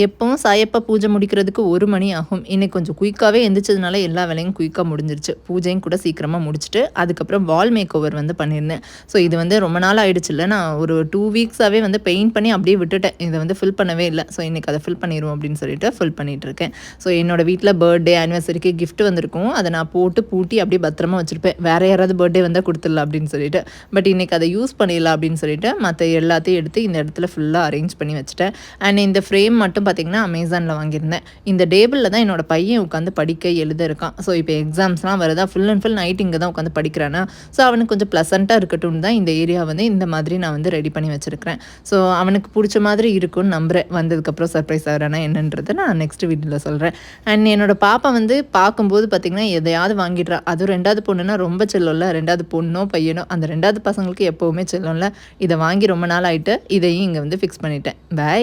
எப்பவும் சாயப்பா பூஜை முடிக்கிறதுக்கு 1 மணி ஆகும். இன்னைக்கு கொஞ்சம் குயிக்காவே எந்திரிச்சதுனால எல்லா வேலையும் குயிக்கா முடிஞ்சிருச்சு. பூஜையும் கூட சீக்கிரமா முடிச்சுட்டு, அதுக்கப்புறம் வால் மேக் ஓவர் வந்து பண்ணியிருந்தேன். ஸோ இது வந்து ரொம்ப நாள் ஆயிடுச்சுல்ல. நான் ஒரு 2 வீக்ஸாவே வந்து பெயிண்ட் பண்ணி அப்படியே விட்டுட்டேன். இத வந்து ஃபில் பண்ணவே இல்ல. ஸோ இன்னைக்கு அத ஃபில் பண்ணிருவோம் அப்படின்னு சொல்லிட்டு ஃபில் பண்ணிட்டுருக்கேன். ஸோ என்னோட வீட்ல பர்த்டே, ஆனிவர்சரிக்கு கிஃப்ட் வந்திருக்கும். அத நான் போட்டு பூட்டி அப்படியே பத்திரமா வச்சிருப்பேன். வேற யாராவது பர்த்டே வந்தா குடுத்துடலாம் அப்படின்னு சொல்லிட்டு. பட் இன்னைக்கு அத யூஸ் பண்ணிடலாம் அப்படின்னு சொல்லிட்டு, மத்த எல்லாத்தையும் எடுத்து இந்த இடத்துல ஃபுல்லா அரேஞ்ச் பண்ணி வச்சுட்டேன். அண்ட் இந்த ஃப்ரேம் மட்டும் பார்த்தீங்கன்னா, அமேசான்ல வாங்கியிருந்தேன். இந்த டேபிள்ல தான் என்னோட பையன் உட்காந்து படிக்க, எழுத இருக்கான். ஸோ இப்போ எக்ஸாம்ஸ்லாம் வருதா, ஃபுல் அண்ட் ஃபுல் நைட் இங்க தான் உட்காந்து படிக்கிறானா. ஸோ அவனுக்கு கொஞ்சம் ப்ளசன்ட்டா இருக்கட்டும்னு தான் இந்த ஏரியா வந்து இந்த மாதிரி நான் வந்து ரெடி பண்ணி வச்சிருக்கிறேன். ஸோ அவனுக்கு புடிச்ச மாதிரி இருக்கும்னு நம்புறேன். வந்ததுக்கப்புறம் சர்ப்ரைஸ் ஆகுறானா என்னன்றத நான் நெக்ஸ்ட் வீடியோல சொல்றேன். அண்ட் என்னோட பாப்பா வந்து பார்க்கும்போது பார்த்தீங்கன்னா, எதையாவது வாங்கிடுறா. அதுவும் 2வது பொண்ணுன்னா ரொம்ப செல்லம்ல. 2வது பொண்ணோ, பையனோ அந்த 2வது பசங்களுக்கு எப்பவுமே செல்லம்ல. இத வாங்கி ரொம்ப நாள் ஆயிட்டு, இதையும் இங்க வந்து ஃபிக்ஸ் பண்ணிட்டேன். பை.